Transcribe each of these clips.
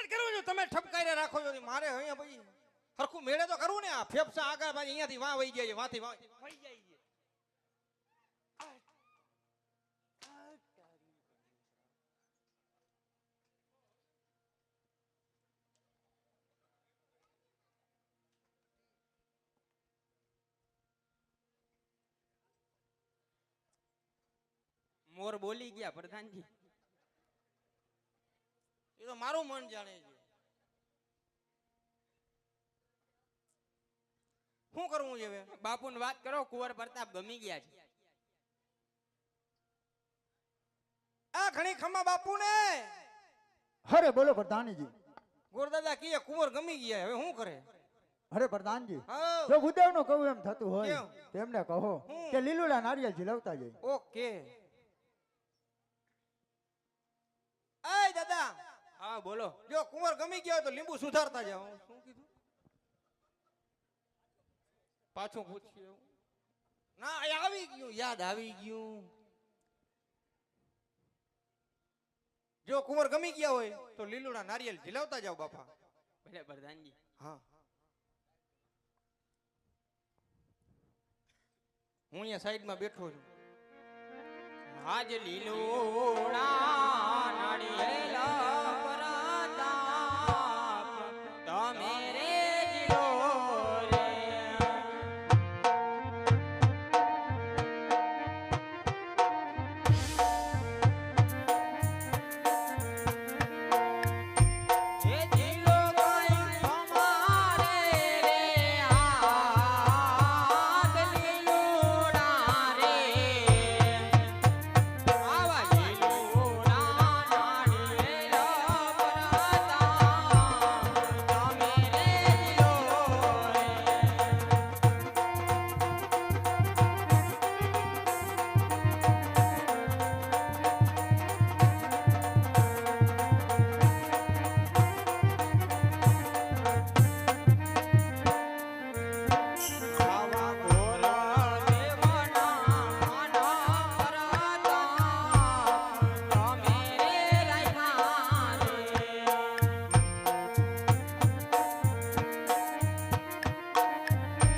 જ કરું છું, તમે ઠપકાઈને રાખો છો. મારે અહીંયા ભાઈ હરખું મેળે તો કરવું ને. આ ફેફસા આગળ ભાઈ અહીંયાથી વાં વહી જાય, વાંથી વાં વહી જાય. મોર બોલી ગયા પ્રધાનજી. એ તો મારું મન જાણે છે. શું કરવું છે હવે? બાપુને વાત કરો, કુંવર પ્રતાપ ગમી ગયા છે. આ ઘણી ખમા બાપુ ને. અરે બોલો પ્રધાનજી. ગોરદાદા કીએ કુંવર ગમી ગયા, હવે શું કરે? અરે પ્રધાનજી, હા. જો ઉદવ નું કહું એમ થતું હોય કેમ? તેમને કહો હું? કે લીલુડા નારિયેળ ઝીલવતા જાય. ઓકે. આય દાદા, હા બોલો. જો કુંવર ગમી ગયા હોય તો લીંબુ સુધારતા જાઓ. શું કીધું? પાછું પૂછ્યું. ના એ આવી ગયું, યાદ આવી ગયું. જો કુંવર ગમી ગયા હોય તો લીલુડા નારિયેળ ઝીલવતા જાઓ બાપા. ભલે પ્રધાનજી. હા, હું અહીંયા સાઈડમાં બેઠો છું. આજ લીલોડા નાળિયેર પ્રતાપ તમે રે જીલો રે. એ જીલો ગાય તમારે રે હાથ લીલોડા રે. આવા લીલોડા નાળિયેર પ્રતાપ તમે રે જીલો રે. આવા ઘોર દેવના માના પ્રતાપ તમે રે રાખ્યા રે.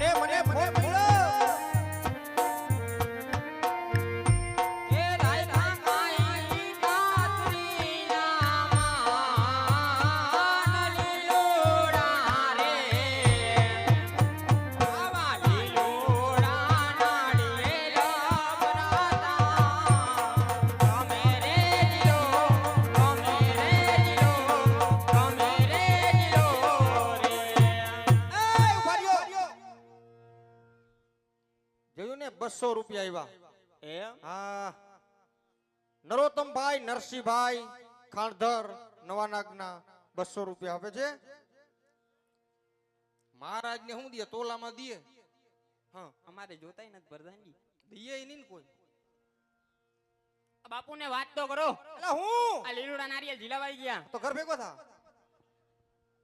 એ મને ફોન કર્યો. એ રાખ્યા કાઈ કાતરીના માન લીલોડા રે. આવા લીલોડા નાળિયેર પ્રતાપ તમે રે જીલો, તમે રે જીલો, તમે રે જીલો રે. એ ઉભા રહ્યો. જોયું ને 200 રૂપિયા આવ્યા. એમ હા, નરોત્તમભાઈ નરસિંહભાઈ ખાણધર નવાનાગના 200 રૂપિયા આપે છે. મહારાજને શું દે? તોલામાં દે. હા, અમારે જોતાય નથી પ્રધાનજી. દઈએ નહીં ને કોઈ. બાપુને વાત તો કરો. એટલે હું આ લીલુડા નારિયેળ ઝીલાવાઈ ગયા. તો ઘર ભેગો થા.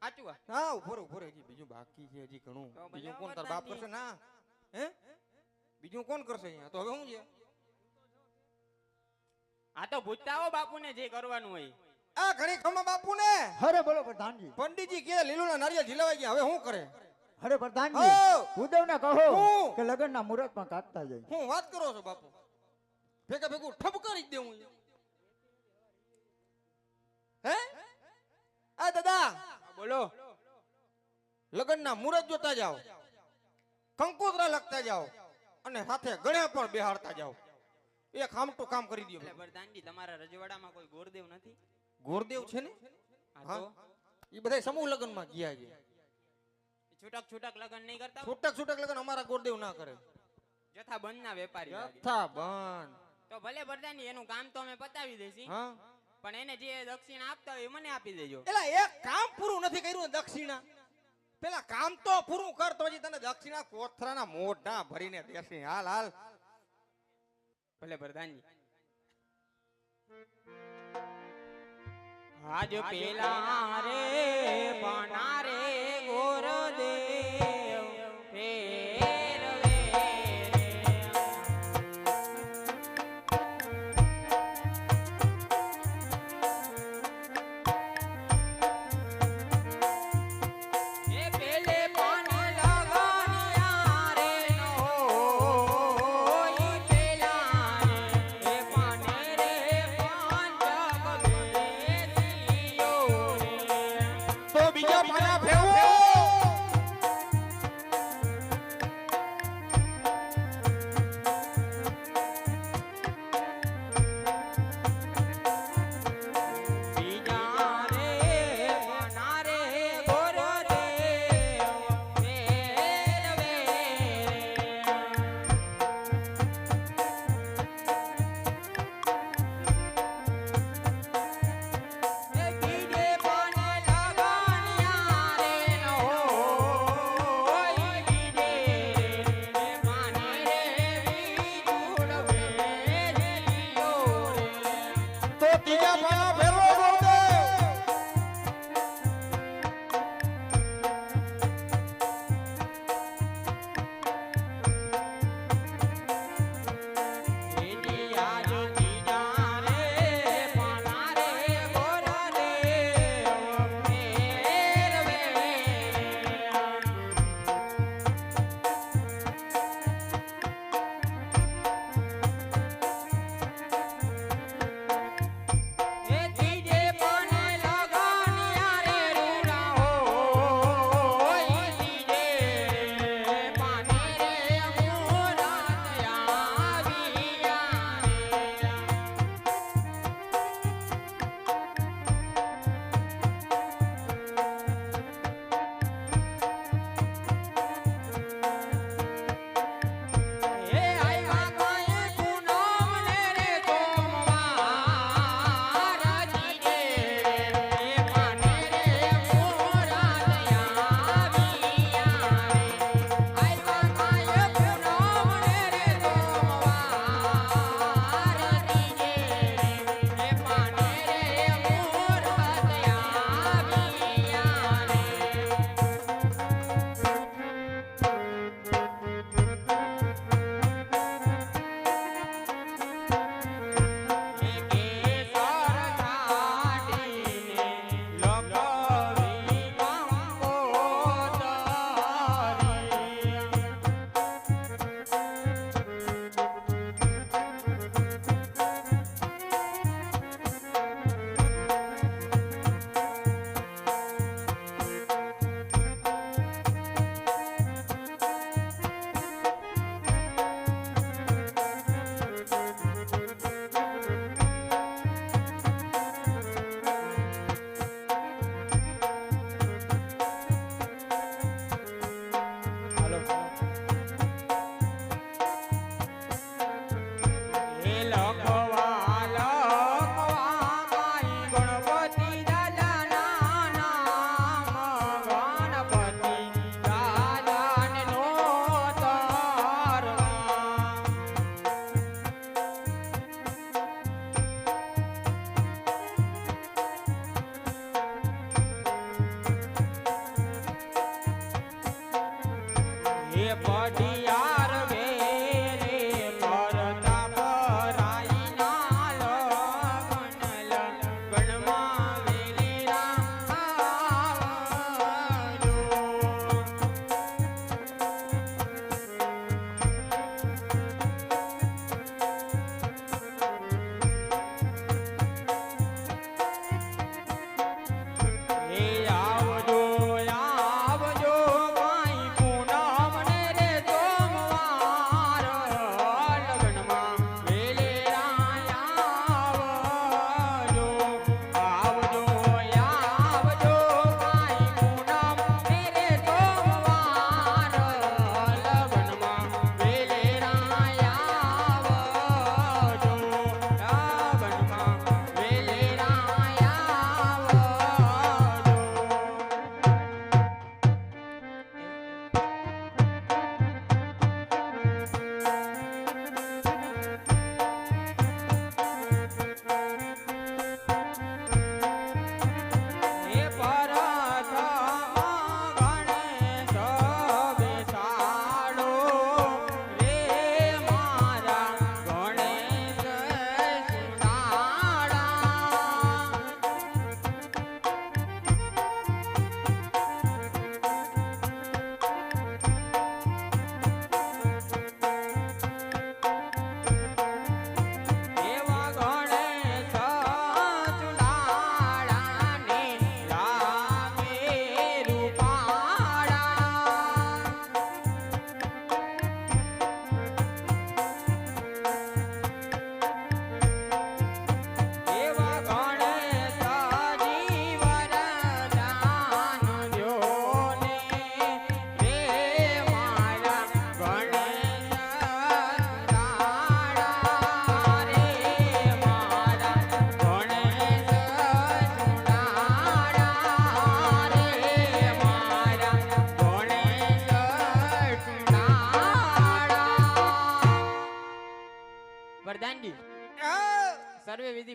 સાચું આ? હા, ઉભો રહે હજી બીજું બાકી છે, હજી ઘણું. તો બીજું બધા કોણ તાર બાપ કરશે? ના, હે બીજું કોણ કરશે અહીંયા? તો હવે શું છે? આ તો પૂછતા હો બાપુને જે કરવાનું હોય. આ ઘણી ખમા બાપુ ને. અરે બોલો પ્રધાનજી. પંડિતજી કે લીલુડા નારિયેળ ઝીલવાઈ ગયા, હવે શું કરે? અરે પ્રધાનજી, હો! ઉદવ ને કહો હું? કે લગ્નના મુહૂર્તમાં કાઢતા જાય. હું વાત કરો છો બાપુ? ભેગા ભેગું ઠપકારી જ દેવું છે. હે આ દાદા, બોલો. લગ્નના મુહૂર્ત જોતા જાઓ, કંકોત્રા લખતા જાઓ અને સાથે ગણ્યા પણ બેહાડતા જાઓ. એક હામટું કામ કરી દો. એટલે પ્રધાનજી તમારા રજવાડામાં કોઈ ગોરદેવ નથી? ગોરદેવ છે ને, હા તો એ બધા સમૂહ લગ્નમાં ગયા છે. છૂટક છૂટક લગ્ન નહીં કરતા? છૂટક છૂટક લગ્ન અમારા ગોરદેવ ના કરે. જથ્થા બંધના વેપારી લાગે. જથ્થા બંધ. તો ભલે પ્રધાનજી એનું કામ તો અમે પતાવી દઈશું, હા, પણ એને જે દક્ષિણા આપતા હોય એ મને આપી દેજો. એલા એક કામ પૂરું નથી કર્યું દક્ષિણા. પેલા કામ તો પૂરું કર તો હજી તને દક્ષિણા કોથરાના મોઢા ભરીને દેશે. હાલ હાલ. ભલે પ્રધાનજી. આજ પેલા રે પના રે ગોરદેવ ફેરવે રે.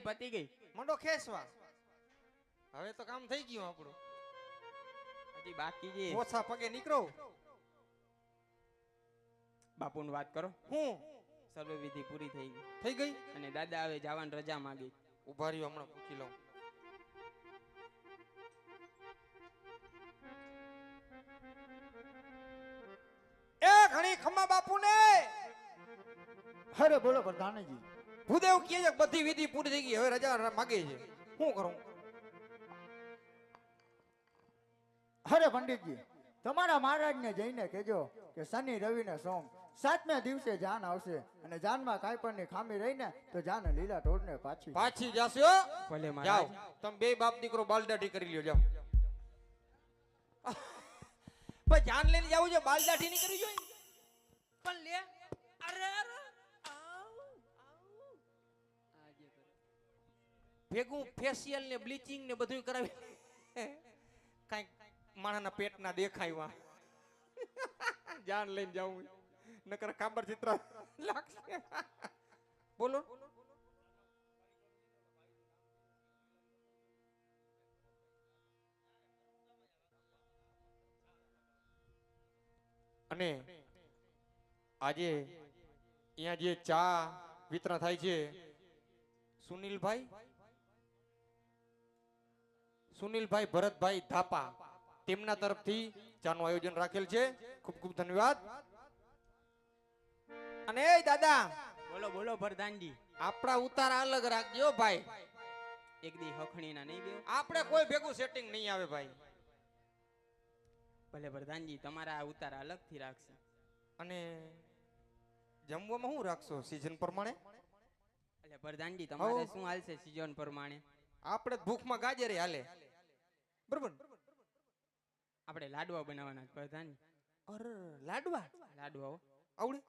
પતી ગઈ. મંડો ખેંચવા. હવે તો કામ થઈ ગયું આપણું. હજી બાકી છે. ઓછા પગે નીકળો. બાપુની વાત કરો. હું સર્વ વિધિ પૂરી થઈ ગઈ થઈ ગઈ. અને દાદા હવે જવાની રજા માંગી. ઉભા રહ્યો, હમણાં પૂછી લઉં. એ ઘણી ખમ્મા બાપુને અરે બોલો પ્રધાનજી. ભૂદેવ કહે છે કે બધી વિધિ પૂરી થઈ ગઈ, હવે રજા માગે છે. શું કરું? અરે પંડિતજી, તમારા મહારાજને જઈને કહેજો કે શનિ રવિ ને સોમ 7મે દિવસે જાન આવશે, અને જાનમાં કાંઈ પણ ખામી રહીને તો જાન લીલા ઢોરને પાછી. પાછી જાશો. ભલે જાઓ, મહારાજ. તમે બે બાપ દીકરો બાલદાઢી કરી લ્યો. જાઓ. પણ જાન લઈને જવું છે, બાલદાઢી નહીં કરવી જોઈએ. પણ લે અરે અરે ભેગું ફેશિયલ ને બ્લીચિંગ ને બધું કરાવી કાંઈક માણસના પેટના દેખાયવા જાન લઈને જાવું નકર કાબર ચિત્ર લાગશે. બોલો. અને આજે અહીંયા જે ચા વિતરણ થાય છે, સુનિલભાઈ ભરતભાઈ ધાપા, તેમના તરફથી ચાનું આયોજન રાખેલ છે. ખૂબ ખૂબ ધન્યવાદ. અને એ દાદા, બોલો બોલો પ્રધાનજી. આપણા ઉતારા અલગ રાખજો ભાઈ. એક દી હખણીના નહીં બેવ. આપણે કોઈ ભેગું સેટિંગ નહીં આવે ભાઈ. ભલે પ્રધાનજી, તમારા આ ઉતારા અલગથી રાખશે. અને જમવામાં શું રાખશો સીઝન પ્રમાણે? એટલે પ્રધાનજી, તમારે શું હાલશે સિઝન પ્રમાણે? આપણે ભૂખમાં ગાજરે હાલે, બરોબર? આપણે લાડવા બનાવવાના છે પ્રધાનજી. અરે લાડવા લાડવા હો. આવડે?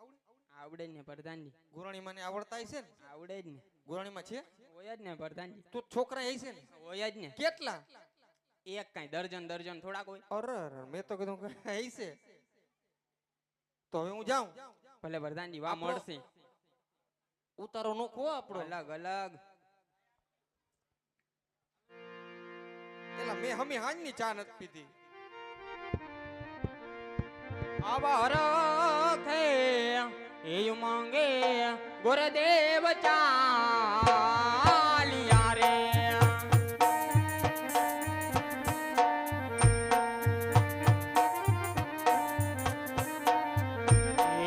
આવડે જ ને પ્રધાનજી. ગુરાણીમાં ને આવડતા હશે ને? આવડે જ ને. ગુરાણીમાં છે હોય જ ને પ્રધાનજી. તો છોકરા હશે ને? હોય જ ને. કેટલા? એક કાંઈ દર્જન થોડાક હોય. અરે મેં તો કીધું કે હશે. તો હવે હું જાઉં. ભલે પ્રધાનજી, વા આપણો- મળશે. ઉતારો નોખો આપણો. અલગ અલગ. એલા મેં હમી હાંજની ચા નથી પીધી. આવા રખે એ માંગે ગુરુદેવ ચાલિયા રે.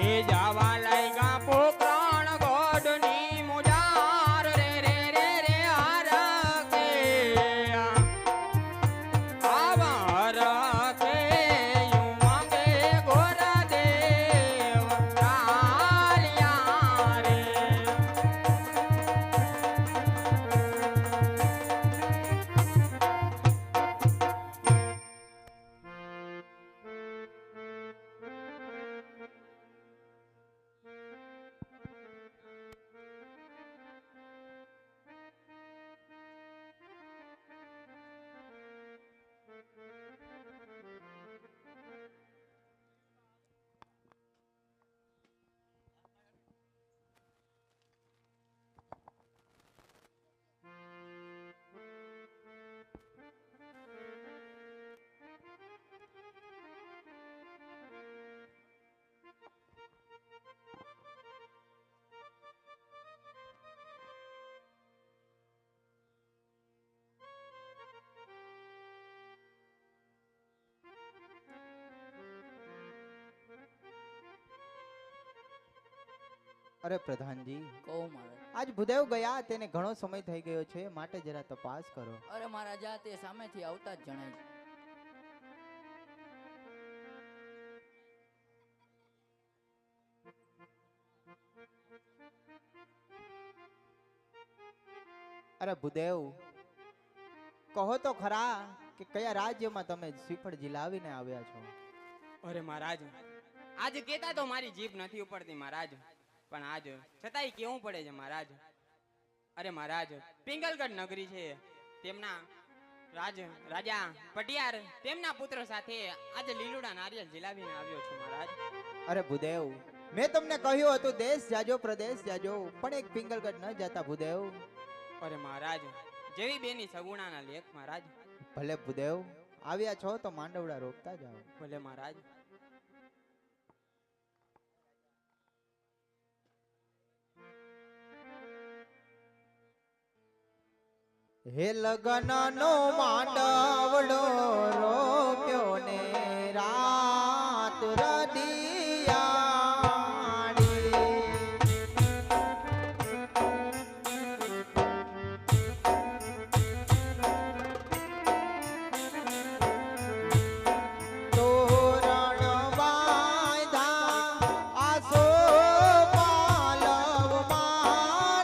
એ જાવા લાગ્યા પોકરાણ ગોડની મુજાર રે રે રે રે આરકે. આવા રખે યુ માંગે ગુરુદેવ ચાલિયા રે. અરે પ્રધાનજી, કહો મહારાજ. આજ ભૂદેવ ગયા તેને ઘણો સમય થઈ ગયો છે, માટે જરા તપાસ કરો. અરે મહારાજા, તે સામેથી આવતા જ જણાય છે. અરે ભૂદેવ, કહો તો ખરા કે કયા રાજ્યમાં તમે શ્રીફળ જીલાવીને આવ્યા છો? અરે મહારાજ, આજ કેતા તો મારી જીભ નથી ઉપડતી મહારાજ, પણ આજ છતાંય કેવું પડે છે મહારાજ. અરે મહારાજ, પિંગલગઢ નગરી છે, તેમના રાજા પટિયાર તેમના પુત્ર સાથે આજે લીલુડા નારિયેળ જીલાવીને આવ્યો છું મહારાજ. અરે ભૂદેવ, મેં તમને કહ્યું હતું દેશ જાજો પ્રદેશ જાજો, પણ એક પિંગલગઢ ન જતા ભૂદેવ. અરે મહારાજ જેવી બેની સગુણાના લેખ મહારાજ. ભલે ભૂદેવ આવ્યા છો તો માંડવડા રોકતા જાઓ. ભલે મહારાજ. હે લગન નો માંડવડો રોપ્યો ને રાત રડિયાળી. તોરણ બાંધા આસો પાલવ માંડવડે.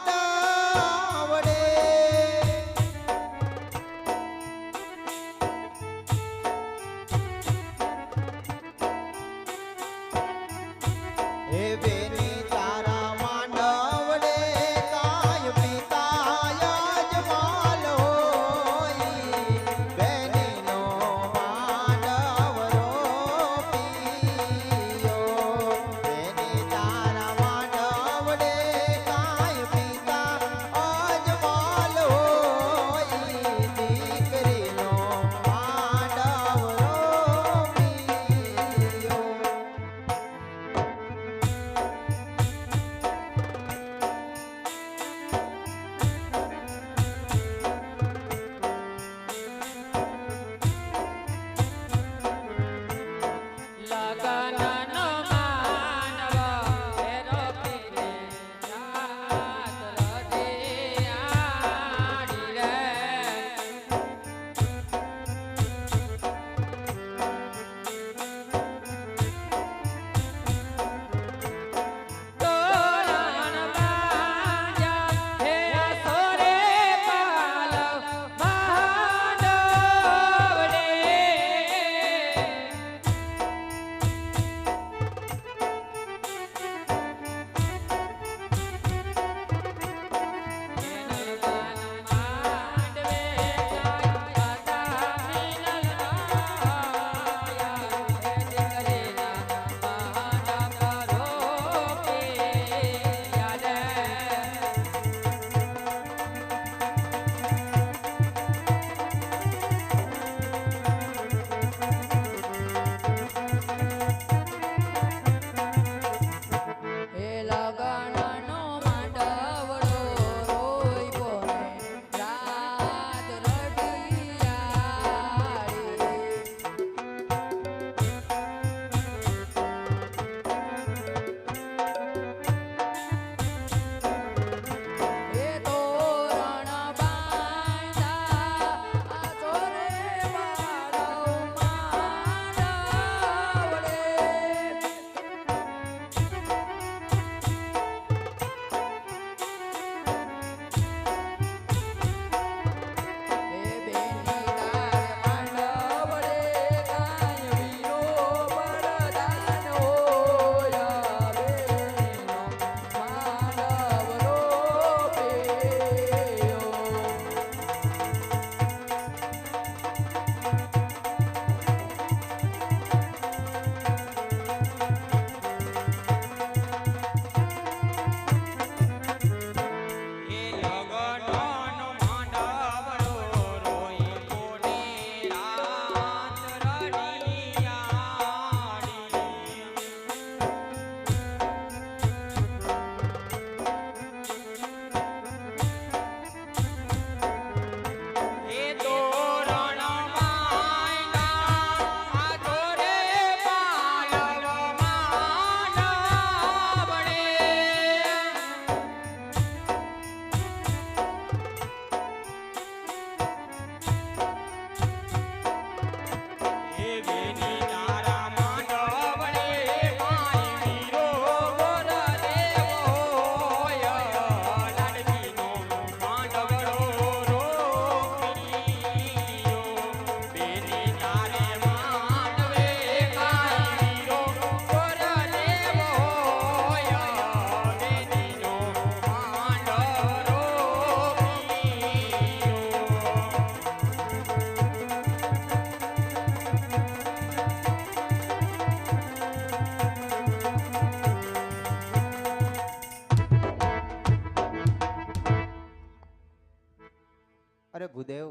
ભૂદેવ,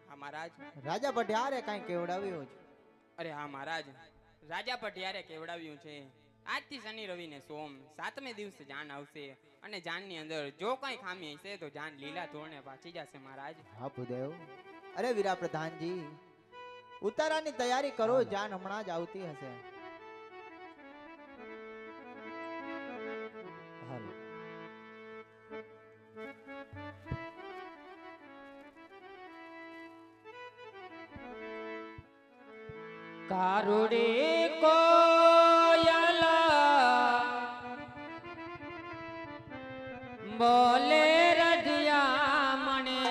હા મહારાજ. રાજા ભટિયારે કાંઈ કેવડાવ્યું છે? અરે હા મહારાજ, રાજા પટિયારે કેવડાવ્યું છે. આજથી શનિ રવિ ને સોમ 7મે દિવસે જાન આવશે અને જાનની અંદર જો કઈ ખામી હશે તો જાન લીલા ધોરણે પાછી જશે મહારાજ. હા ભૂદેવ. અરે વીરા પ્રધાનજી, ઉતારાની તૈયારી કરો, જાન હમણાં જ આવતી હશે. હાલો. કારુડી કોયલ બોલે રજિયા મણે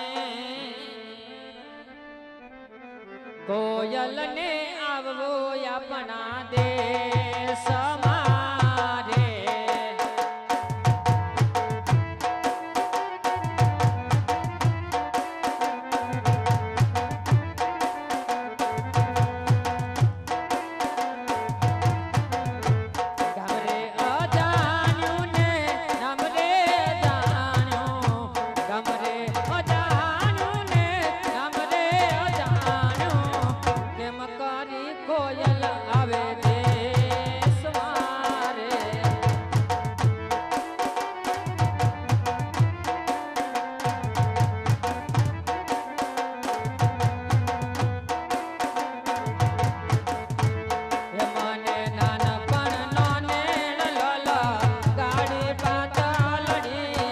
કોયલ ને આવવો આપણા દેશ મારે ગમરે અજાણ્યું ને નમરે જાણ્યું ગમરે અજાણ્યું ને નમરે અજાણ્યું કેમ કરી કોયલ આવે દેશ મારે હે મને નાનપણનો નેણ લોલા ગાડી પાતળડી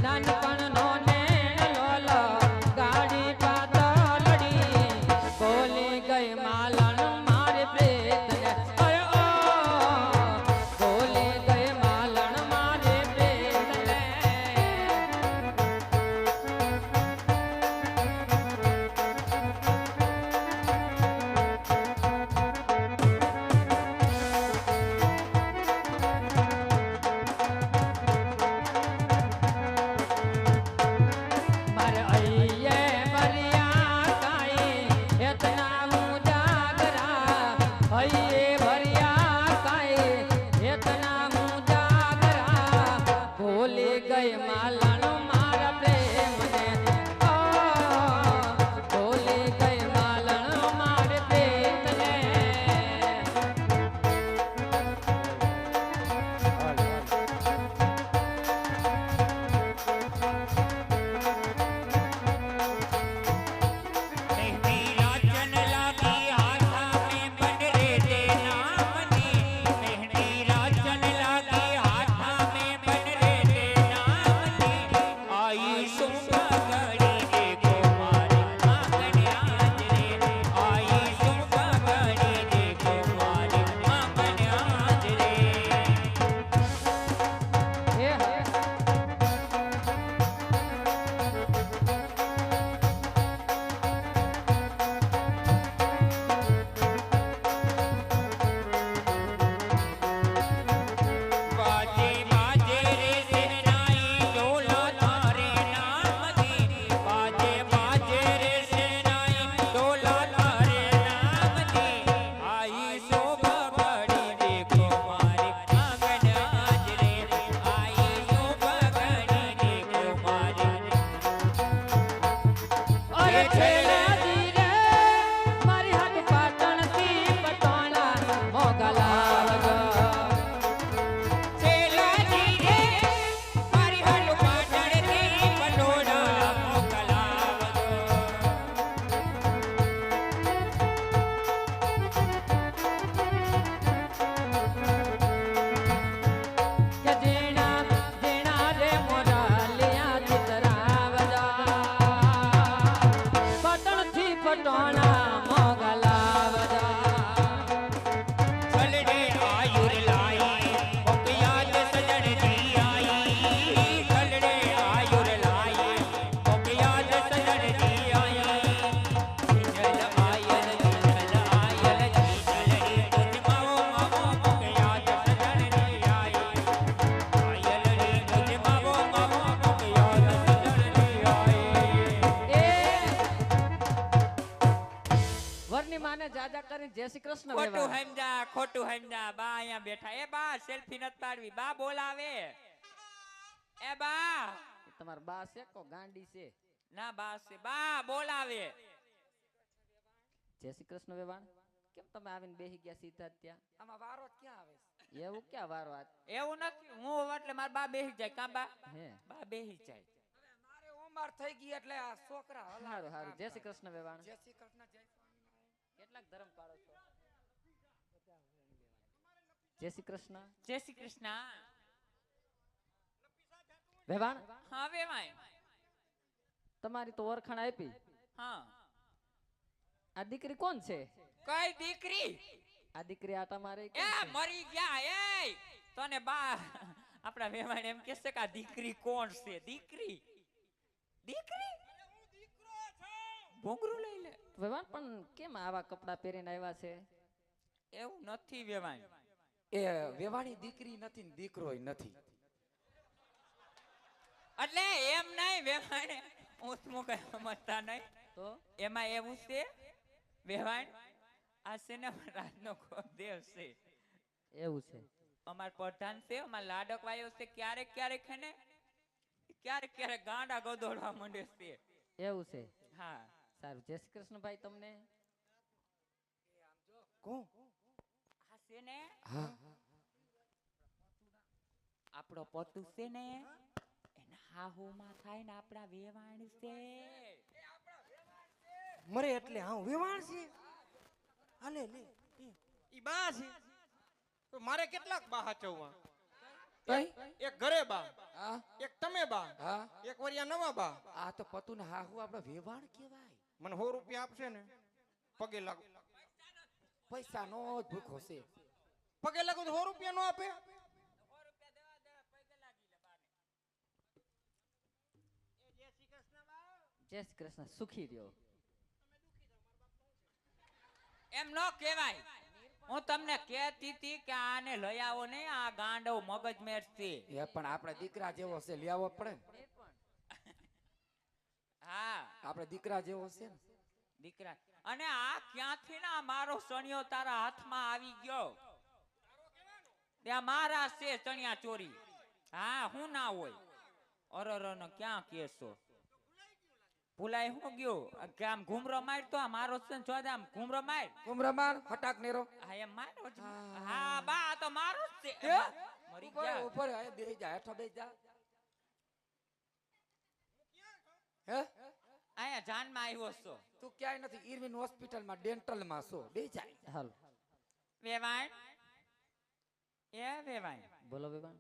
નાનપણનો નેણ લોલા ગાડી પાતળડી બોલી ગઈ માલણ મારી પ્રેતને અરે ઓ બોલી ગઈ માલણ મારી પ્રેતને મારે અયે ભરિયા કાઈ એતના હું જાગરા અયે ભરિયા કાઈ એતના હું જાગરા ભૂલી ગઈ માલણ મારા પ્રેમને ઓ ભૂલી ગઈ માલણ મારે પ્રેમને અરે છેલાજી રે મારી હાથ પાટણથી પટોળા મોગા લાવજો છેલાજી રે મારી હાથ પાટણથી પટોળા મોગા લાવજો કે દેણા દેણા રે મોરા લિયા ચિતરાવજા પટણથી પટોળા મોગા લાવજા છલડે આયુર લાઈ ઓપિયાદ સજણજી આઈ છલડે આયુર લાઈ ઓપિયાદ સજણજી આઈ જલ આયલ છલડી તુજ માવો માવો ઓપિયાદ સજણજી આઈ આયલ તુજ માવો માવો ઓપિયાદ સજણજી આઈ એ વરની માને જાજા કરી જય શ્રી કૃષ્ણ ખોટું વેવા સમજા ખોટું સમજા બા અહીંયા બેઠા એ બા સેલ્ફી નત પાડવી બા બોલાવે એ બા તમાર બા છે કો ગાંડી છે ના બા છે બા બોલાવે. જય શ્રી કૃષ્ણ વેવાણ. કેમ તમે આવીને બેસી ગયા સીધા જ ત્યાં? આમાં વારો જ ક્યાં આવે છે? એવું ક્યાં વારો આજ? એવું નથી હું એટલે મારા બા બેહી જાય કા બા હે બા બેહી જાય. મારે ઉંમર થઈ ગઈ એટલે આ છોકરા હલાવે. સારું સારું. જય શ્રી કૃષ્ણ વેવાણ. જય શ્રી કૃષ્ણ, જય સ્વામિનારાયણ. કેટલાક ધર્મ પાળો છો? જય શ્રી કૃષ્ણ જય શ્રી કૃષ્ણ. વેવાણ. હા વેવાય. તમારી તો ઓળખાણ આપી. હા આ દીકરી કોણ છે? કઈ દીકરી? આ દીકરી આટા મારે એ મરી ગયા એ તને બા આપણા વેવાણ એમ કહેશે કે આ દીકરી કોણ છે? દીકરી દીકરી ભોંગરું લઈ લે. વેવાણ પણ કેમ આવા કપડા પહેરીને આવ્યા છે? એવું નથી વેવાણ. એ વેવાણી દીકરી નથી ને દીકરોય નથી. એટલે એમ નહીં વેવાણ હું કઈ સમજતા નહીં. તો એમાં એવું છે વેવાણ આ છે ને રાજનો દેવ છે. એવું છે. અમાર પ્રધાન છે અમાર લાડક વાયો છે. ક્યારેક ક્યારેક હે ને ક્યારેક ગાંડા ગોદોડવા માંડે છે. એવું છે. હા સારું. જય શ્રી કૃષ્ણ ભાઈ તમને. કોણ? આ છે ને હા આપણો પતુ છે ને એના હાહુમાં થાય ને આપણા વેવાણ છે. મરે એટલે હા વેવાણ છે. હાલે લે ઈ બા છે. તો મારે કેટલાક બા હાચવવા? કઈ? એક ઘરે બા, હા એક તમે બા, હા એક વરિયા નવા બા. આ તો પતુ ને હાહુ આપણો વેવાણ કહેવાય. મને 100 રૂપિયા આપશે ને પગે લાગુ. પૈસા નો જ ભૂખો છે. પગે લાગુ તો 100 રૂપિયા નો આપે? જય શ્રી કૃષ્ણ. સુખી રહ્યો. એમ ન કહેવાય. હું તમને કહેતી હતી કે આને લઈ આવો ને આ ગાંડો મગજ મેર છે. એ પણ આપણે દીકરા જેવો છે લઈ આવવો પડે ને. હા આપણે દીકરા જેવો છે ને. દીકરા અને આ ક્યાંથી ના મારો સણિયો તારા હાથમાં આવી ગયો? ત્યાં મારા છે ચણિયા ચોરી. હા હું ના હોય અરર ને ક્યાં કેસો ભૂલાય હું ગયો કે આમ ઘૂમરો માર તો આ મારો છે ને જોદે આમ ઘૂમરો માર ઉમરામાન ફટાક નેરો. હા એમ મારો જ. હા બા આ તો મારો જ છે. હે? મરી ઉપર ગયા. ઉપર આય બેહી જા, હેઠો બેહી જા. હે? અહીંયા જાનમાં આવ્યો છો. તું ક્યાંય નથી. ઇરવિન હોસ્પિટલમાં ડેન્ટલમાં છો. બેહી જા. હાલ વેવાણ એ વેવાણ બોલો વેવાણ.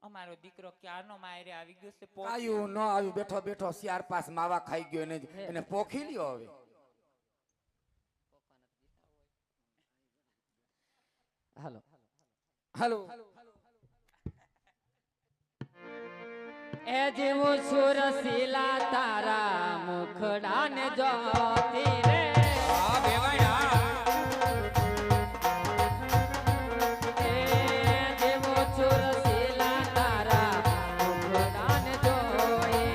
અમારો દીકરો ક્યારનો માયરે આવી ગયો છે. આયુ ન આવ્યું બેઠો બેઠો 4-5 માવા ખાઈ ગયો એને પોખી લ્યો હવે. હાલો. હાલો. એ જેવું સુરસીલા તારા મુખડાને જોતી રે. હા વેવાણ હા. એ જેવું સુરસીલા તારા મુખડાને જોઈ.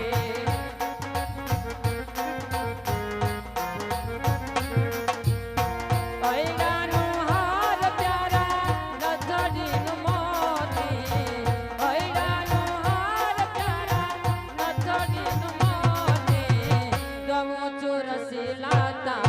હૈડાનું હાર પ્યારા નથડીનું મોતી. હૈડાનું હાર પ્યારા નથડીનું મોતી. ગમું ચુરસીલા તારા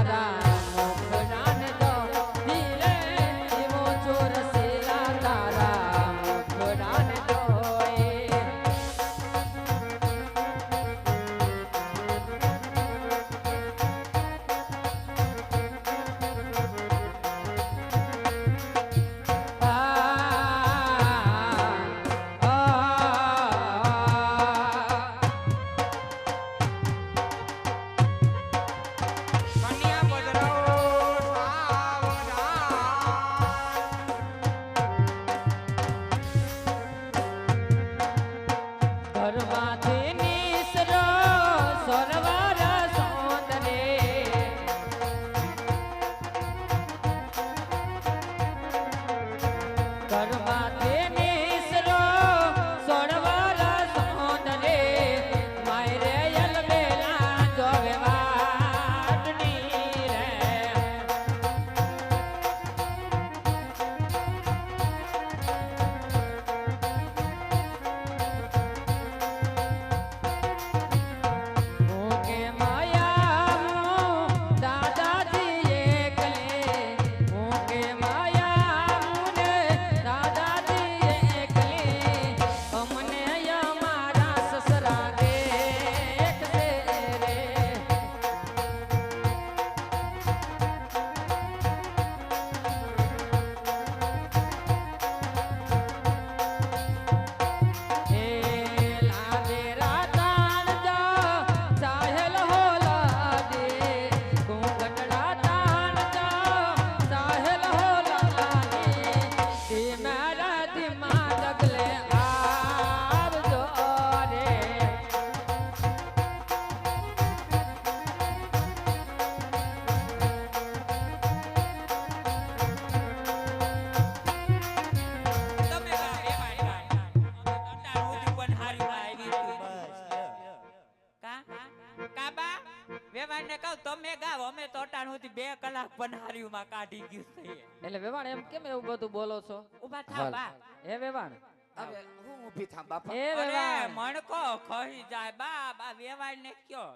તમે ગાવ અમે તો અટાણુંથી 2 કલાક પન્હારીમાં કાઢી ગયું છે એટલે વેવાણ એમ કેમ એવું બધું બોલો છો? ઊભા થા બા હે વેવાણ, હવે હું ઊભી થામ બાપા. એ અરે વેવાણ, મણકો ખહી જાય બા બા વેવાય ને કયો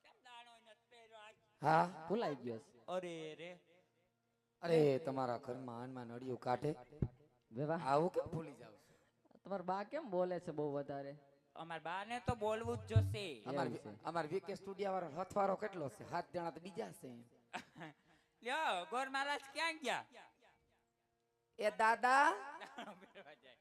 કેમ દાણો નથી પહેર્યો આજ? હા ભૂલાઈ ગયો છે. અરે રે અરે તમારા ઘરમાં આનમાં નળિયું કાઢે વેવાણ, આવું કેમ ભૂલી જાવ? તમારા બા કેમ બોલે છે બહુ વધારે? અમાર બા ને તો બોલવું જ જોશે અમાર વીકે સ્ટુડિયો વાળો હથવારો કેટલો છે? 7 જણા તો બીજા છે. લ્યો ગોર મહારાજ ક્યાં ગયા? એ દાદા પહેરવા જાય.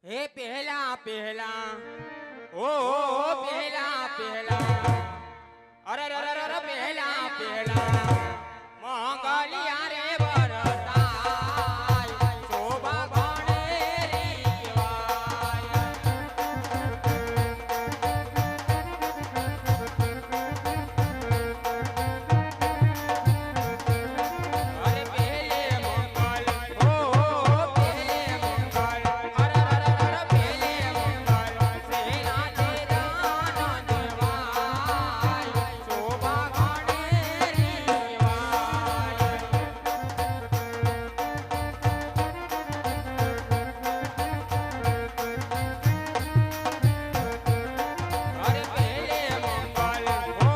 હે પહેલા પહેલા ઓ પહેલા પહેલા અરે અરે અરે અરે પહેલા પહેલા મંગલિયા રે વરતાય શોભા ગણેરી વાય. અરે પહેલે મંગલ ઓ પહેલે મંગલ અરે અરે અરે પહેલે મંગલ સેના તેરા નંદવાય શોભા ગણેરી વાય. અરે પહેલે મંગલ ઓ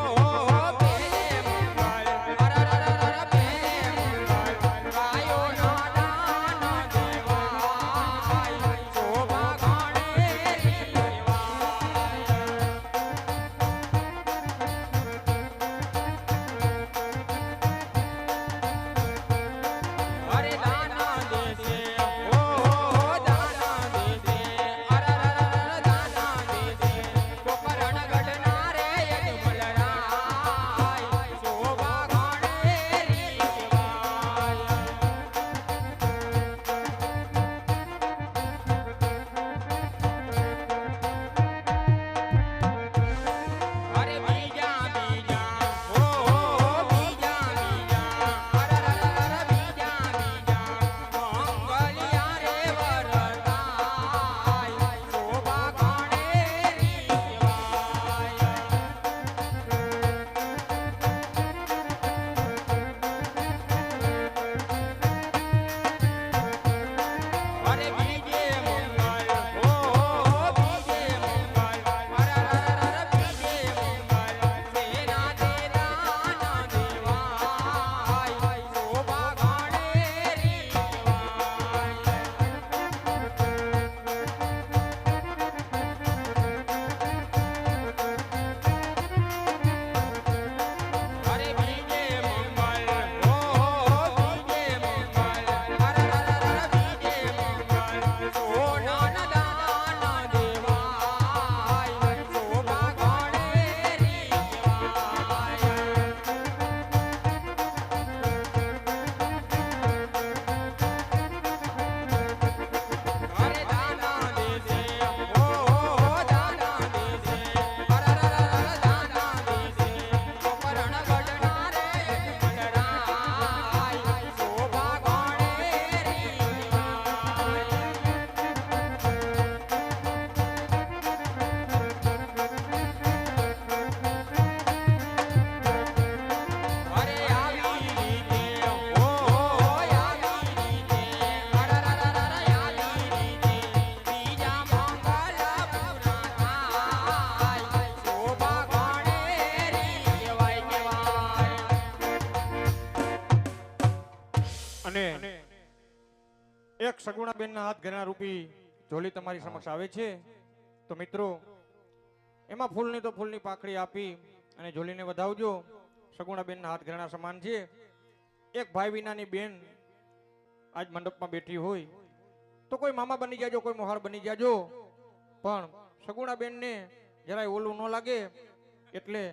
પહેલે મંગલ અરે અરે અરે પહેલે મંગલ ગાયો ના દાન દેવાય શોભા ગણેરી વાય. અરે દાના દેશે ઓ દાના દેશે અરે અરે અરે દાના દેશે કોકરણ ગઢના રે યજમલરાય શોભા ગણેરી વાય. અરે બીજા બીજા ઓ બીજા બીજા અરે અરે અરે બીજા બીજા મંગલિયા રે વરતાય શોભા ગણેરી વાય. અરે બીજે મંગલ ઓ બીજે મંગલ અરે અરે અરે બીજે મંગલ સેના તેરા નંદવાય શોભા ગણેરી વાય. અરે બીજે મંગલ ઓ બીજે મંગલ અરે અરે અરે બીજે મંગલ સોના દાન દેવાય શોભા ગણેરી વાય. અરે દાના દેશે ઓ દાના દેશે અરે અરે અરે દાના દેશે કોકરણ ગઢના રે યજમલરાય શોભા ગણેરી વાય. અરે આવી રીતે ઓ આવી રીતે અરે અરે અરે આવી રીતે બીજા મંગલ પૂરા થાય શોભા ગણેરી કહેવાય કહેવાય. અને એક સગુણાબેનના હાથ ઘરેણા રૂપી ઝોલી તમારી સમક્ષ આવે છે. તો મિત્રો એમાં ફૂલની તો ફૂલની પાકડી આપી અને ઝોલીને વધાવજો. સગુણાબેનના હાથ ઘરેણા સમાન છે. એક ભાઈ વિનાની બેન આજ મંડપમાં બેઠી હોય તો કોઈ મામા બની જાજો, કોઈ મોહાળ બની જાજો, પણ સગુણાબેનને જરાય ઓલું ન લાગે એટલે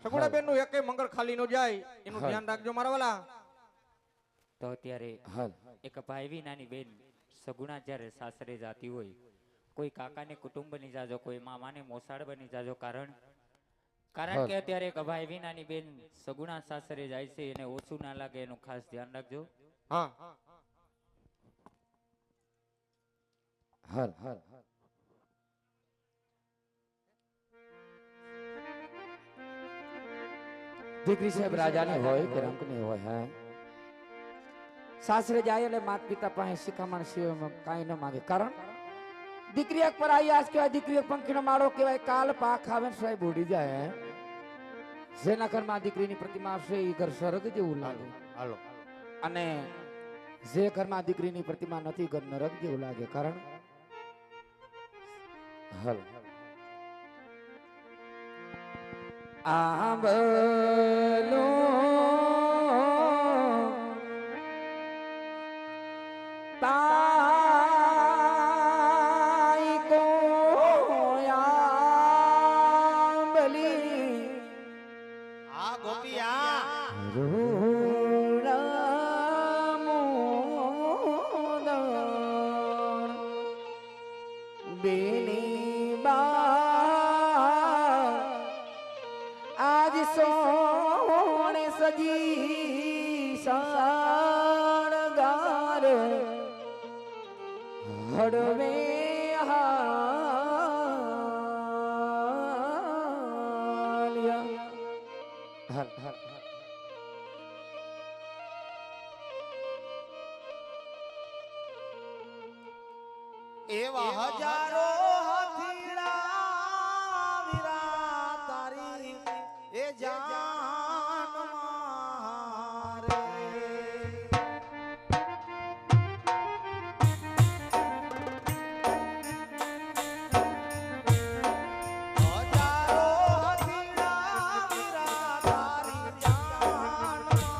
સગુણાબેનનું એકેય મંગળ ખાલી ન જાય એનું ધ્યાન રાખજો મારા વાલા. તો અત્યારે હાલ એક ભાઈ વિનાની બેન સગુણા જ્યારે સાસરે જાતી હોય, કોઈ કાકાને કુટુંબ બની જાજો, કોઈ મામાને મોસાળ બની જાજો. કારણ કે અત્યારે એક ભાઈ વિનાની બેન સગુણા સાસરે જાય છે, એને ઓછું ના લાગે એનું ખાસ ધ્યાન રાખજો. હા હાલ હાલ દીકરી સાહેબ રાજાની હોય કે રંકની હોય હે સાસરે જાય એટલે માતા પિતા પાસે શિખામણ સિવાય કાંઈ ન માંગે કારણ દીકરી એક પર આઈ આજ કહેવાય દીકરી એક પંખીનો માળો કહેવાય કાલ પાખ આવે ને સાહેબ ઉડી જાય હે જેના ઘરમાં દીકરીની પ્રતિમા છે એ ઘર સ્વર્ગ જેવું લાગે હાલો અને જે ઘરમાં દીકરીની પ્રતિમા નથી ઘર નરક જેવું લાગે કારણ હાલ આંબલો તાઈ કો આંબલી આ ગોપિયા આજ સોણે સજી સાણગાર હડવે હાલ્યા એવા હજારો હાથીડા વીરા તારી એ જાન મારે હજારો હાથીડા વીરા તારી જાન મારે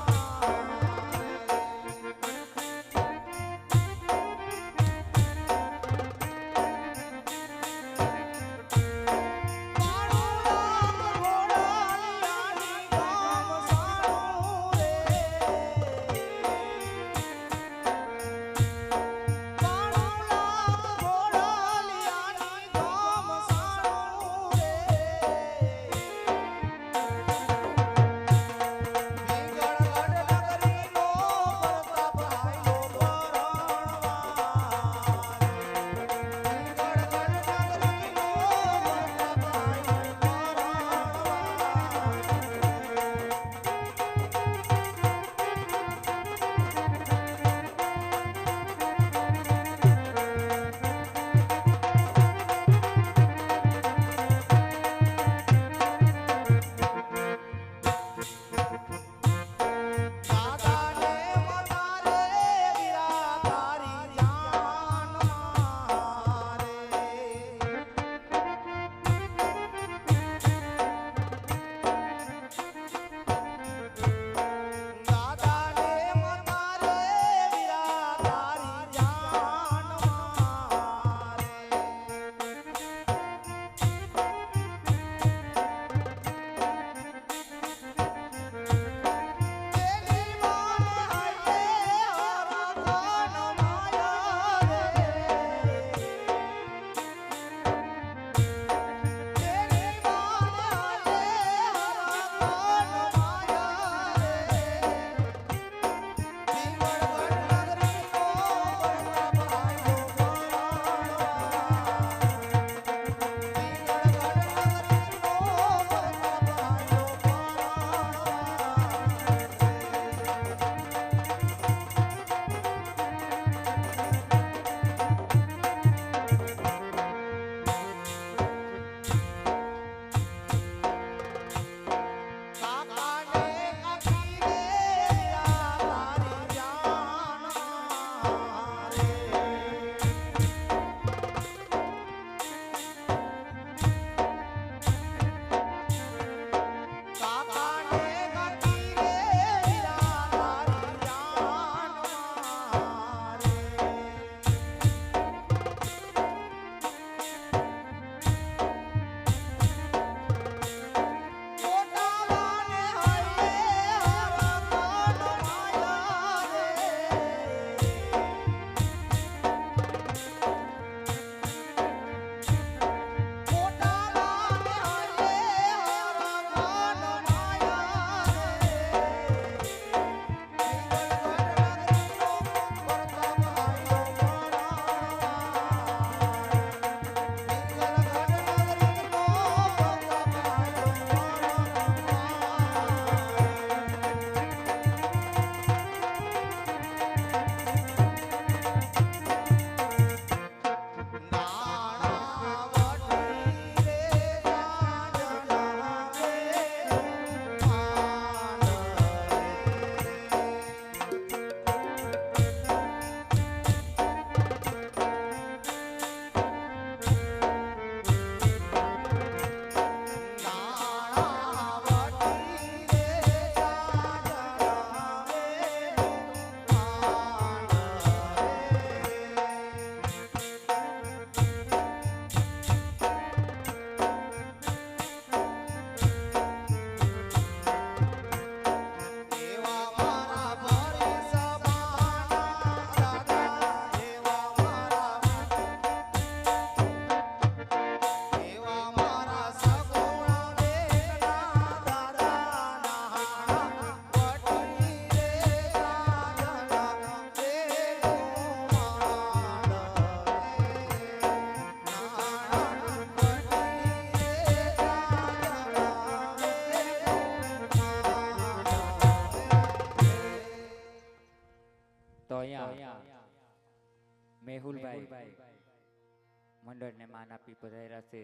મંડળને માન આપી પધાર્યા છે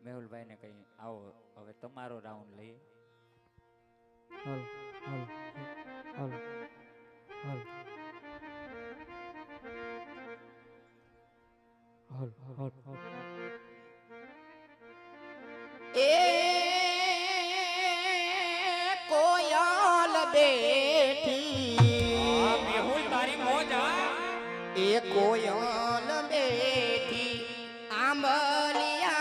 મેહુલભાઈને કઈ આવો હવે તમારો રાઉન્ડ લઈએ. હાલ હાલ હાલ હાલ હાલ હાલ હાલ એ કોયલ બેઠી મેહુલ તારી મોજ હા. એ કોયલ બેઠી આંબલિયાની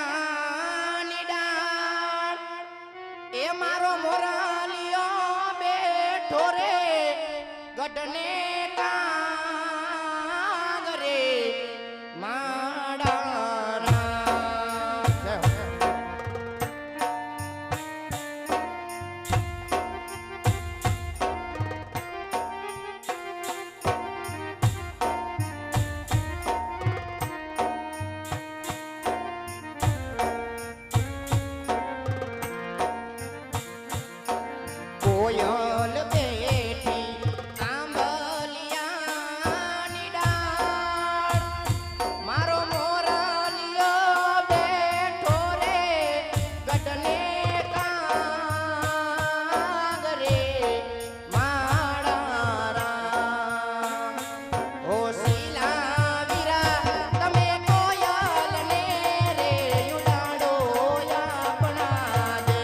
ડાળ એ મારો મોરાલિયો બેઠો રે ગઢને કાંગરે માડારા કોયલ બેઠી આંબલિયાની ડાળ મારો મોરાલિયો બેઠો રે ગઢને કાંગરે માડારા ઓ શીલા વીરા તમે કોયલને રે ઉડાડો આપણા દે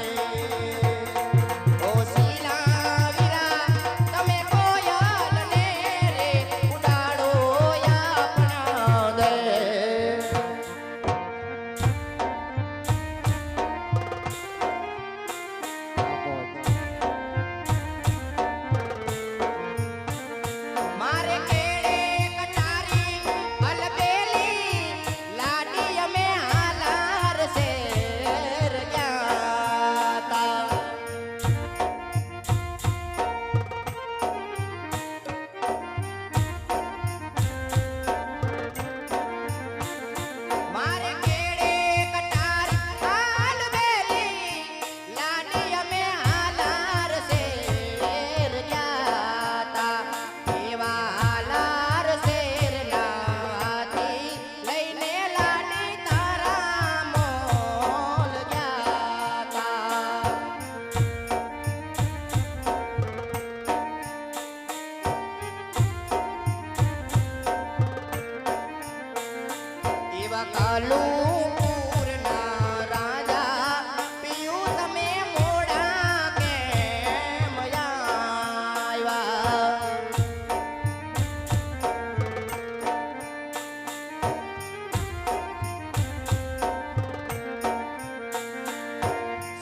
ઓ શીલા વીરા તમે કોયલને રે ઉડાડો આપણા દે મારે કેડે કટારી અલબેલી લાડી અમે હાલાર શેર જાતા મારે કેડે કટારી અલબેલી લાડી અમે હાલાર શેર જાતા એવા હાલાર શેરનાથી લઈને લાડી તારા મોલ જાતા એવા કાલુપુરના રાજા પિયું તમે મોડા કેમ આવ્યા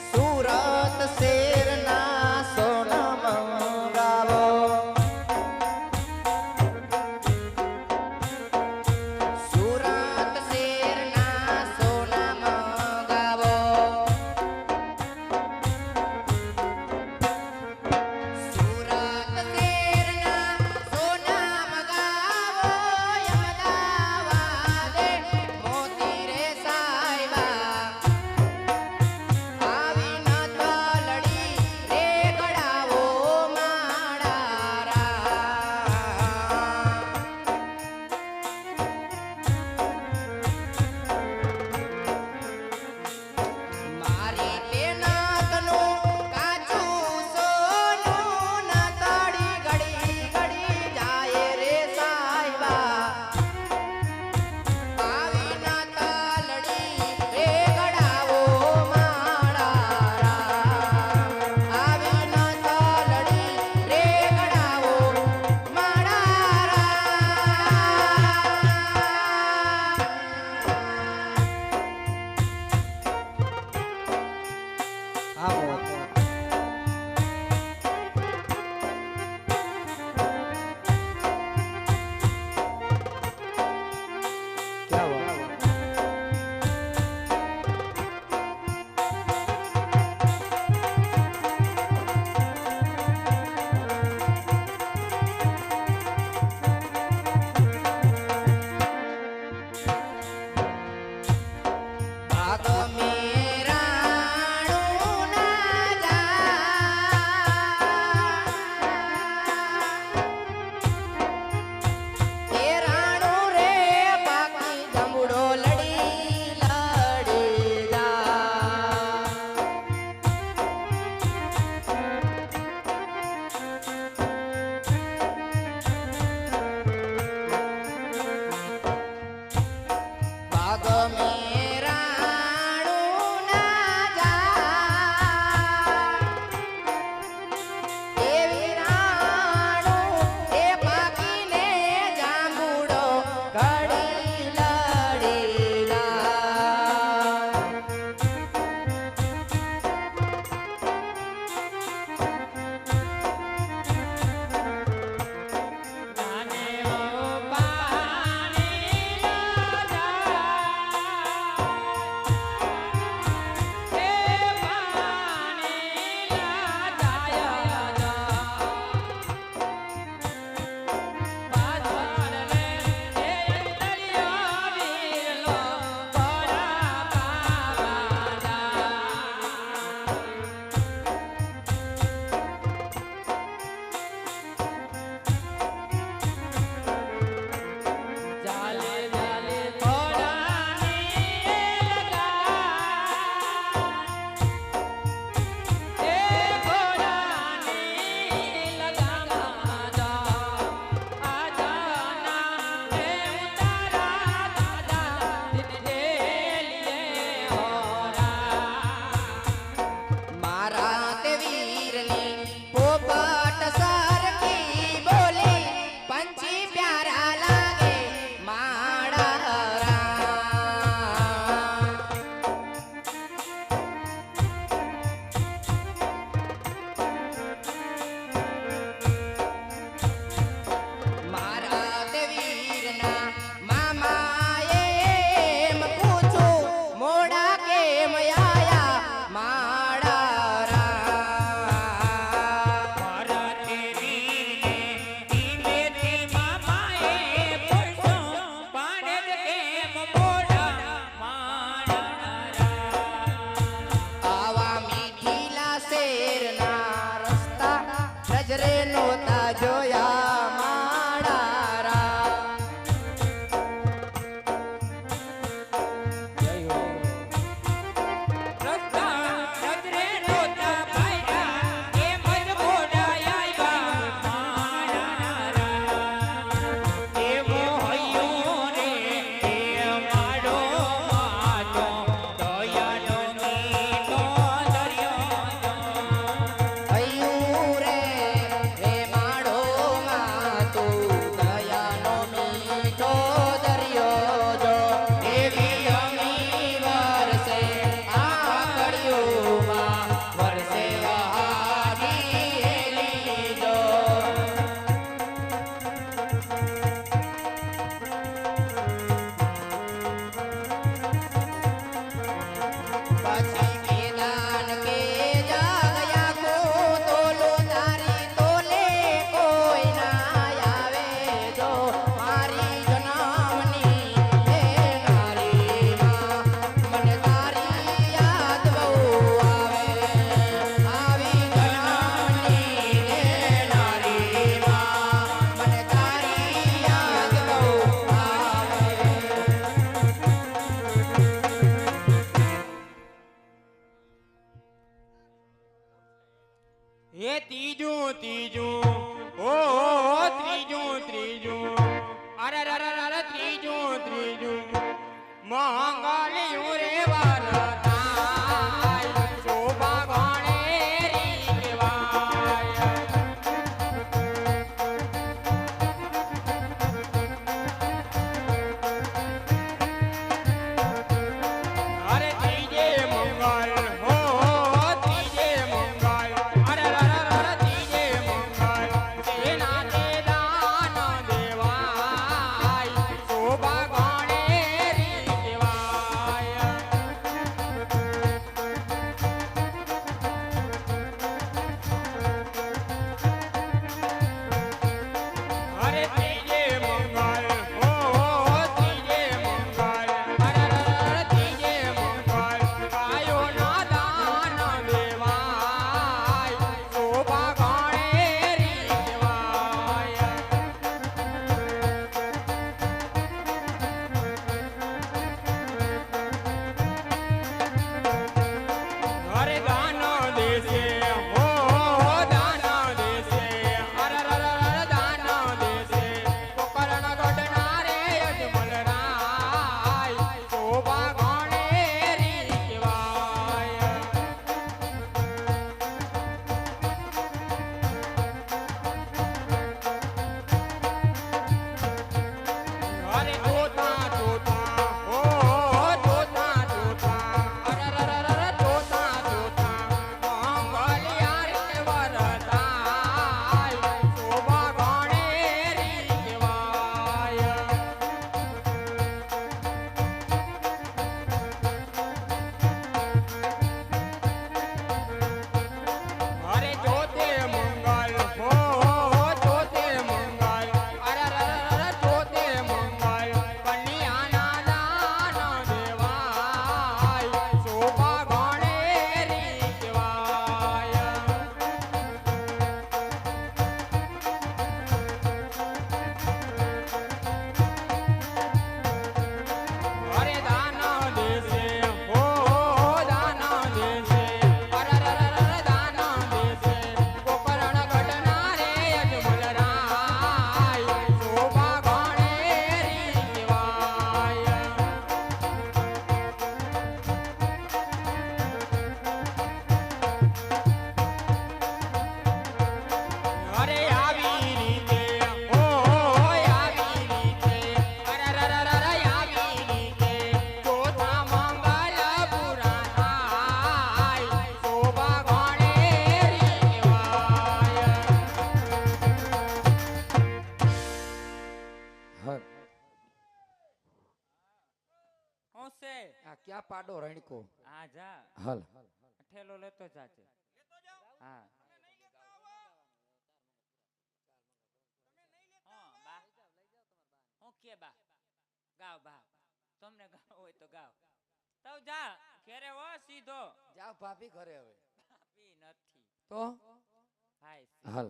સુરત શેરના સોના મંગાવો સુરત શેરના સોના મંગાવો સુરત શેરના સોના મંગાવો અમદાવાદે મોતી રે સાયબા આવી ન તલડી રે ગળાવો માડારા મારી તેનાતનું કાચું સોનું ન તળી ઘડી ઘડી જાય રે સાયબા આવી ન તલડી રે ગળાવો માડારા આવી ન તલડી રે ગળાવો માડારા આવો ક્યાં વાત ભાગ મેરાણું ના જા એ રાણું રે બાકી જમડો લડી હે ત્રીજું ત્રીજું ઓ ત્રીજું ત્રીજું અરે ત્રીજું ત્રીજું મંગળિયું રે વરતાય શોભા ગણેરી કહેવાય અરે ત્રીજે મંગળ હો ત્રીજે મંગળ અરે ત્રીજે મંગળ તેના તે દાન દેવાય શોભા ગણેરી કહેવાય અરે ત્રીજે મંગળ હો ત્રીજે મંગળ અરે ત્રીજે મંગળ કાયોના દાન દેવાય શોભા ગણેરી કહેવાય અરે દાન દેશે હો દાન દેશે અરે દાન દેશે કોકરણ ગઢના રે અજમલ રાય શોભા ગણેરી કહેવાય અરે જોતા જોતા હો જોતા જોતા અરે જોતા જોતા મંગળિયા રે વરતાય શોભા ગણેરી કહેવાય અરે જોતે મંગળ હો જોતે મંગળ અરે જોતે મંગળ કન્યાના દાન દેવાય શોભા ગણેરી કહેવાય અરે દાન દેશે હો દાન દેશે અરે દાન દેશે કોકરણ ગઢના રે અજમલ રાય શોભા ગણેરી કહેવાય અરે આવી રીતે ઓ આવી રીતે અરે આવી રીતે ચોથા મંગળ પૂરા થાય શોભા ગણેરી કહેવાય હલ હું છે આ ક્યાં પાડો રણકો આ જા હલ ઠેલો લેતો જાજે હા હા બા હું કે બા ગાવ બા તમને ગાવ હોય તો ગાવ તો જા ઘેરે હો સીધો જાવ ભાભી ઘરે હવે પી નથી તો હાય હલ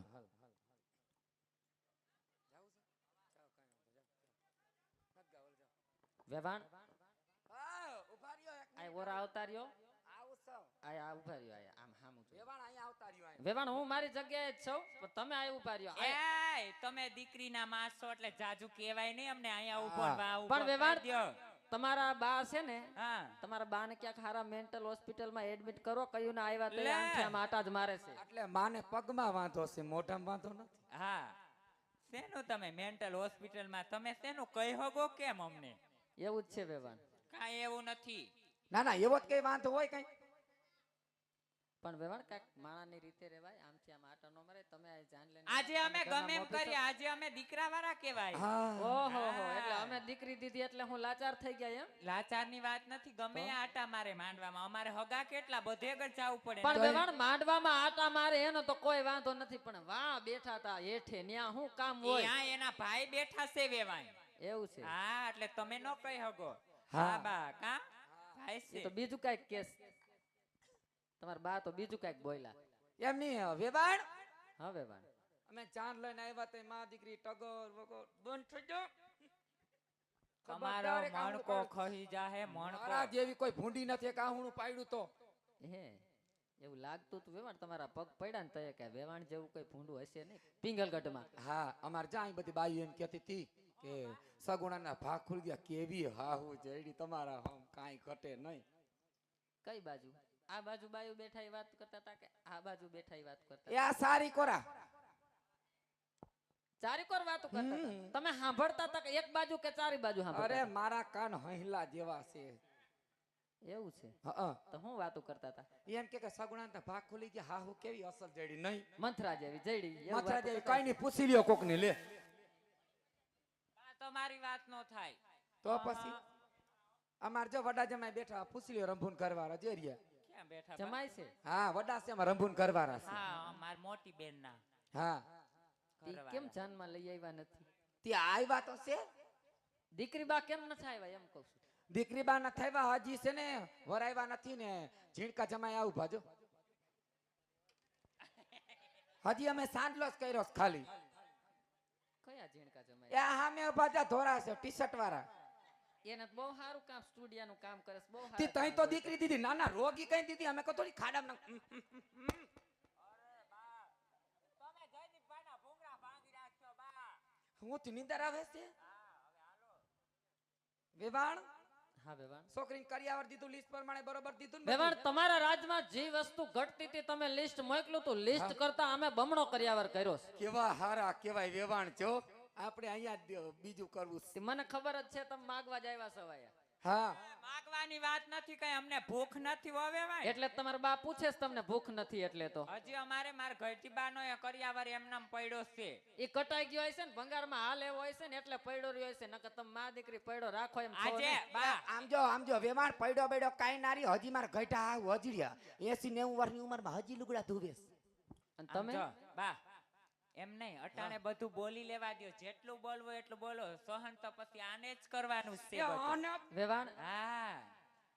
વેવાણ ઉભા રહ્યો એક આ ઓરા આવતા રહ્યો આવું સૌ આ ઉભા રહ્યો આયા આમ હામું જો વેવાણ અહીંયા આવતા રહ્યો અહીંયા. વેવાણ હું મારી જગ્યાએ જ છું પણ તમે આ ઉભા રહ્યો આયા. એ તમે દીકરીના માસ છો એટલે જાજુ કહેવાય નહીં અમને અહીંયા ઊભો હા. બા ઊભો પણ વેવાણ કરી દ્યો. તમારા બા છે ને હા તમારા બા ને ક્યાંક હારા મેન્ટલ હોસ્પિટલમાં એડમિટ કરો કયું ના આવ્યા તો લે. આમથી આમ આટા જ મારે છે એટલે માને પગમાં વાંધો છે મોઢામાં વાંધો નથી. હા શેનું તમે મેન્ટલ હોસ્પિટલમાં તમે શેનું કહી હગો કેમ અમને એવું જ છે વેવાણ કાંઈ એવું નથી ના ના એવો જ કઈ વાંધો હોય કઈ પણ વેવાણ કાંઈક માણાની રીતે રહેવાય આમથી આમ આટા ન મારે તમે આ જાણ લઈને આજે અમે તમે ઘરના ગમે એમ મોભી કરીએ આજે અમે દીકરા વાળા કહેવાય હા ઓહો હો હા. એટલે અમે દીકરી દીધી એટલે હું લાચાર થઈ ગયા એમ લાચારની વાત નથી ગમે એ આટા મારે માંડવામાં અમારે હગા કેટલા બધે આગળ જવું પડે પણ ને. વેવાણ માંડવામાં આટા મારે એનો તો કોઈ વાંધો નથી પણ વાહ બેઠા તા હેઠે ન્યા હું કામ હોય ત્યાં એના ભાઈ બેઠા છે વેવાય એવું છે હા એટલે તમે નો કહી હગો હા. હા બા કા ભાઈ એ છે તો બીજું કાંઈક કેસ તમારા બા તો બીજું કાંઈક બોલ્યા એમ નહીં વેવાણ હા વેવાણ અમે ચાંદ લઈને આવ્યા તે માં દીકરી ટગર વગર બંધ થઈ ગયો તમારો મણકો ખહી જાહે મણકો મારા જેવી કોઈ ભૂંડી નથી કાહુણું પાડ્યું તો હે એવું લાગતું તું વેવાણ તમારા પગ પડ્યા ને તો કે વેવાણ જેવું કોઈ ભૂંડું હશે નહીં પિંગલગઢમાં. હા અમાર જ્યાં બધી બાઈ એમ કહેતી હતી કે સગુણાના ભાગ ખુલી ગયા કેવી હાહુ જઈડી તમારા હમ કાંઈ ઘટે નહીં. કઈ બાજુ? આ બાજુ બાયુ બેઠા એ વાત કરતા હતા કે આ બાજુ બેઠા એ વાત કરતા એ આ સારી કોરા ચારેકોર વાતો કરતા હતા. તમે સાંભળતા હતા કે એક બાજુ કે ચારે બાજુ સાંભળતા અરે હતા? મારા કાન હૈલા જેવા છે. એવું છે હા તો હું વાતો કરતા હતા? એમ કે સગુણાના ભાગ ખુલી ગયા હાહુ કેવી અસલ જઈડી નહીં. મંથરા જેવી જઈડી એવું માથરા વાતો જેવી કરતા કઈ નહીં પૂછી લ્યો કોક ને લે આ તો મારી વાત નો થાય. તો પછી અમાર જો વડા જમાઈ બેઠા પૂછી લ્યો રંભુન કરવાના જે રહ્યા. ક્યાં બેઠા હતા. જમાય છે હા વડા છે અમાર રંભુન કરવાના છે. હા મારી મોટી બેન ના હા ઈ કેમ જાનમાં લઈ આવ્યા નથી? ત્યાં આવ્યા તો છે દીકરી બા કેમ નથી આવ્યા એમ કહું છું. દીકરી બા ન થયા હજી છે ને વરાવ્યા નથી ને ઝીણકા જમાઈ આવું ભાજો હજી અમે સાંજલો જ કર્યો છે ખાલી. કયા ઝીણકા એ જમાય? સામે ભાજા ધોરા છે ટી શર્ટ વાળા. એને તો બહુ સારું કામ સ્ટુડિયો નું કામ કરે છે બહુ તી સારું તઈ તો દીકરી દીધી નાના રોગી કઈ દીધી અમે કતો ખાડામાં તમે જયદીપભાઈના ભૂંગળા ભાંગી રાખ્યો બા. હું તી નીંદર આવે છે વેવાણ હા વેવાણ. છોકરીને કરિયાવર દીધું લિસ્ટ પ્રમાણે બરોબર દીધું ને વેવાણ બધું? તમારા રાજમાં જે વસ્તુ ઘટતી હતી તમે લિસ્ટ મોકલું તું લિસ્ટ કરતા અમે બમણો કર્યાવર કર્યો છે. કેવા હારા કેવાય વેવાણ જો આપણે અહીંયા જ બીજું કરવું છે. તે મને ખબર જ છે તમે માગવા જ આવ્યા છો અહીંયા. હા માગવાની વાત નથી કઈ અમને ભૂખ નથી હવે ભાઈ. એટલે જ તમારા બા પૂછે છે તમને ભૂખ નથી એટલે તો. હજી અમારે મારા ઘરથી બાનો એ કરિયાવર એમનામ પડ્યો છે. એ કટાઈ ગયો હશે ને ભંગારમાં હાલ એવો હશે ને એટલે પડ્યો રહ્યો હશે નકર તમે માં દીકરી પડ્યો રાખો એમ છો આજે નહીં. બા આમ જો વેવાણ પડ્યો બેડો કાઈ નારી હજી માર ઘટા હજી રહ્યા 80-90 વર્ષની ઉંમરમાં હજી લુગડા ધોવે છે. અને આમ તમે જો, બા એમ નહીં અટાણે બધું બોલી લેવા દ્યો જેટલું બોલવું એટલું બોલો સહન તો પછી આને જ કરવાનું છે બધું. વેવાણ હા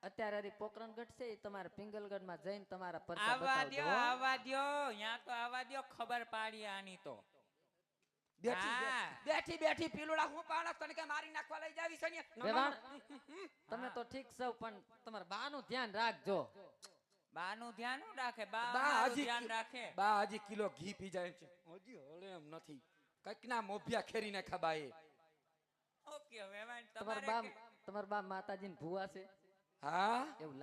અત્યારે હરી પોકરણગઢ છે ઈ તમારે પિંગલગઢમાં જઈને તમારા પરચા આવવા બતાવજો દ્યો હો. આવવા દ્યો ત્યાં તો આવવા દ્યો ખબર પાડી આની તો. હા. બેઠી પીલુડા હું પાણસ તને કે મારી નાખવા લઈ જાવી છે ને વેવાણ તમે તો ઠીક છો પણ તમારા બાનું ધ્યાન રાખજો. બાનું ધ્યાન હું રાખે બા બા અમારું હજી ધ્યાન રાખે. બા હજી કિલો ઘી પી જાય છે હજી હલે એમ નથી કઈક ના મોભિયા ખેરી નાખા બાએ. ઓકે હવે તમારા બા માતાજીને ભૂવા છે હા એવું